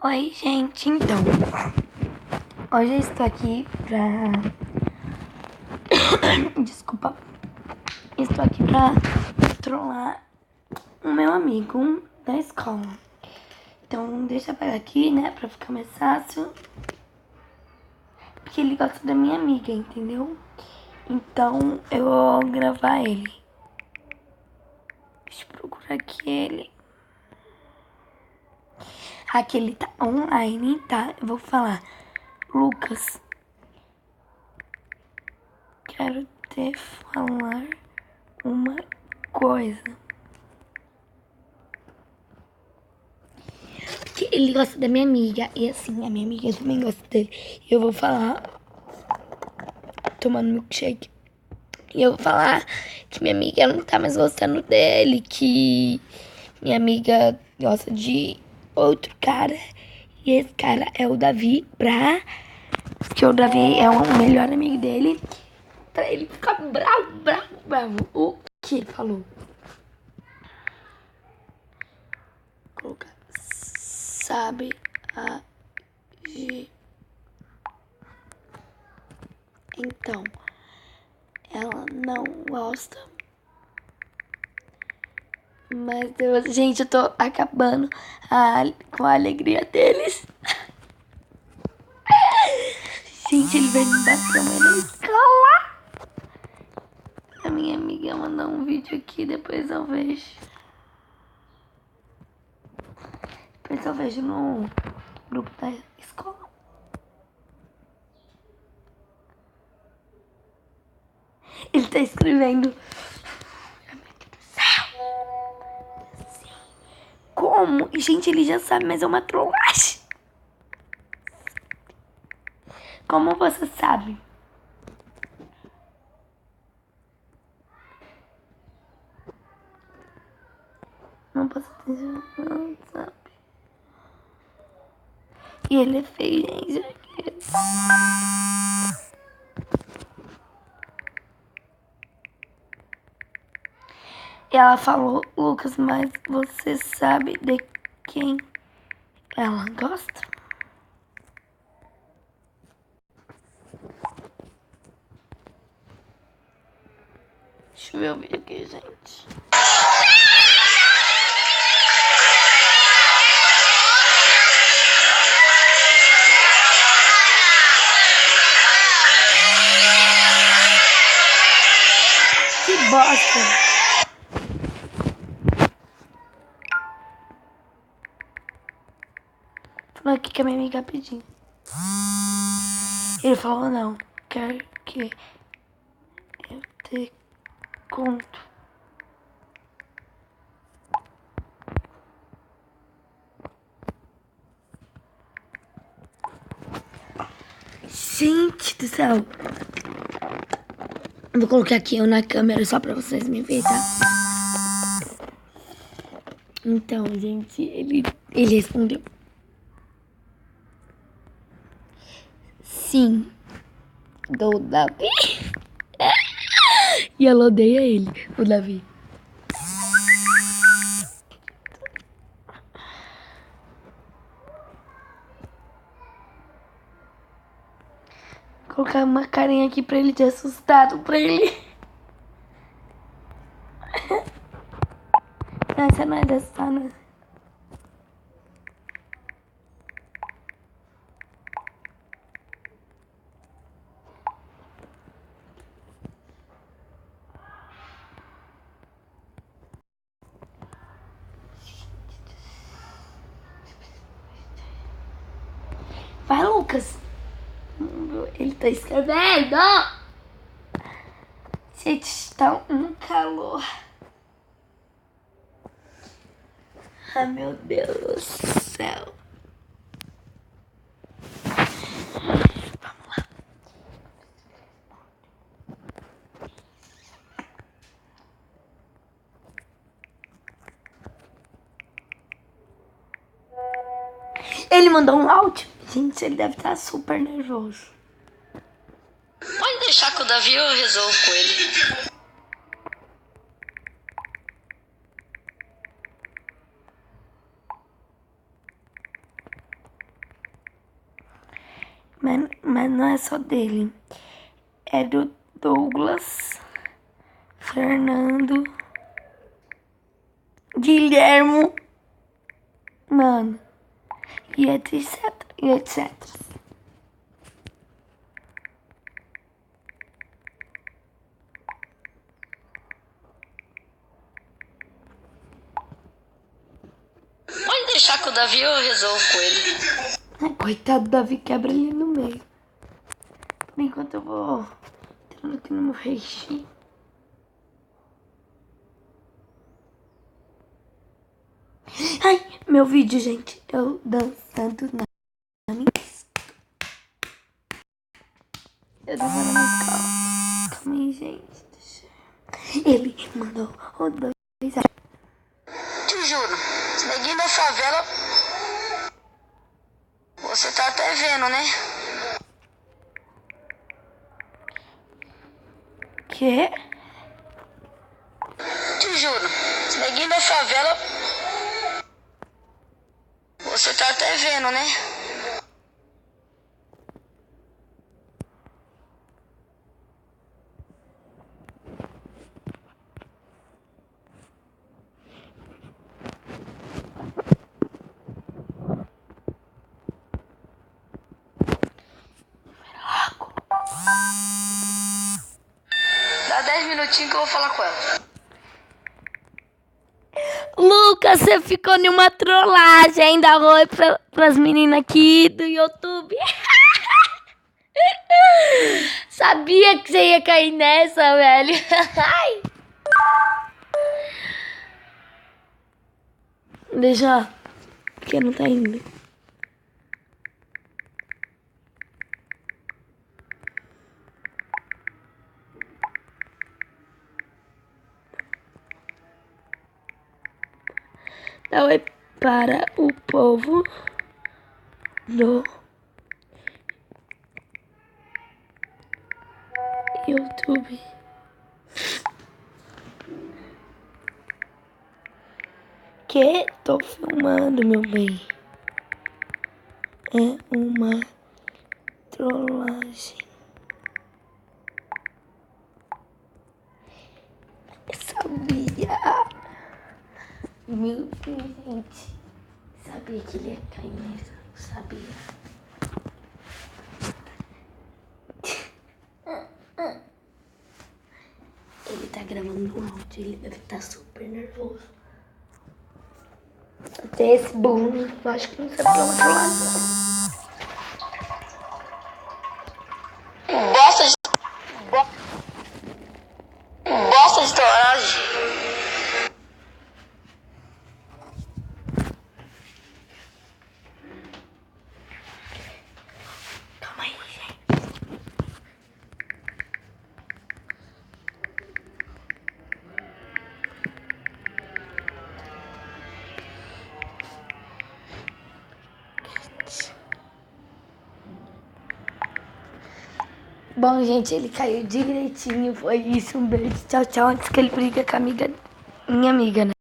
Oi, gente, então, hoje eu estou aqui pra... Desculpa. Estou aqui pra trollar o meu amigo da escola. Então, deixa eu pegar aqui, né, pra ficar mais fácil. Porque ele gosta da minha amiga, entendeu? Então, eu vou gravar ele. Deixa eu procurar aqui ele. Aqui ele tá online, tá? Eu vou falar: Lucas, quero te falar uma coisa. Que ele gosta da minha amiga. E assim, a minha amiga também gosta dele. Eu vou falar, tomando milkshake. E eu vou falar que minha amiga não tá mais gostando dele. Que minha amiga gosta de outro cara. E esse cara é o Davi. Que o Davi é o melhor amigo dele. Pra ele ficar bravo. O que ele falou? Vou colocar. Sabe agir. Então, ela não gosta. Mas gente, eu tô acabando com a alegria deles. Gente, ele vai me bater amanhã na escola. A minha amiga mandou um vídeo aqui, depois eu vejo. Depois eu vejo no grupo da escola. Ele tá escrevendo: como? E, gente, ele já sabe, mas é uma trollagem. Como você sabe? Não posso dizer, não sabe. E ele é feio, gente. E ela falou: Lucas, mas você sabe de quem ela gosta? Deixa eu ver o vídeo aqui, gente. Que bosta! Falou aqui que a minha amiga pediu. Ele falou: não, quer que eu te conto. Gente do céu! Vou colocar aqui eu na câmera só pra vocês me verem, tá? Então, gente, ele respondeu: sim, do Davi. E ela odeia ele, o Davi. Vou colocar uma carinha aqui pra ele de assustado, pra ele. Não, essa não é dessa, não. Vai, Lucas. Ele tá escrevendo. Gente, tá um calor. Ai, meu Deus do céu. Vamos lá. Ele mandou um áudio. Gente, ele deve estar super nervoso. Pode deixar que o Davi eu resolvo com ele. Mas não é só dele. É do Douglas, Fernando, Guilhermo, mano, e etc, e etc. Pode deixar que o Davi eu resolvo com ele. Ai, coitado do Davi, quebra ele no meio. Por enquanto eu vou entrando aqui no meu reishi. Ai, meu vídeo, gente. Eu dançando na minha escola. Eu dançando na escola. Calma aí, gente. Ele mandou o 2. Te juro, esse neguinho da favela. Você tá até vendo, né? Que? Te juro, esse neguinho da favela. Você tá até vendo, né? Dá 10 minutinhos que eu vou falar com ela. Lucas, você ficou em uma trollagem. Dá oi pras meninas aqui do YouTube. Sabia que você ia cair nessa, velho. Ai. Deixa, porque não tá indo. Dá oi para o povo do YouTube. Que tô filmando, meu bem. É uma trollagem. Eu sabia. Meu Deus, gente. Sabia que ele ia cair nessa. Sabia. Ele tá gravando um áudio. Ele deve estar super nervoso. Até esse burro, eu acho que não sabe pra outro lado. Bosta de trollagem. Calma aí, gente. Bom, gente, ele caiu direitinho. Foi isso. Um beijo. Tchau, tchau. Antes que ele briga com a amiga. Minha amiga, né?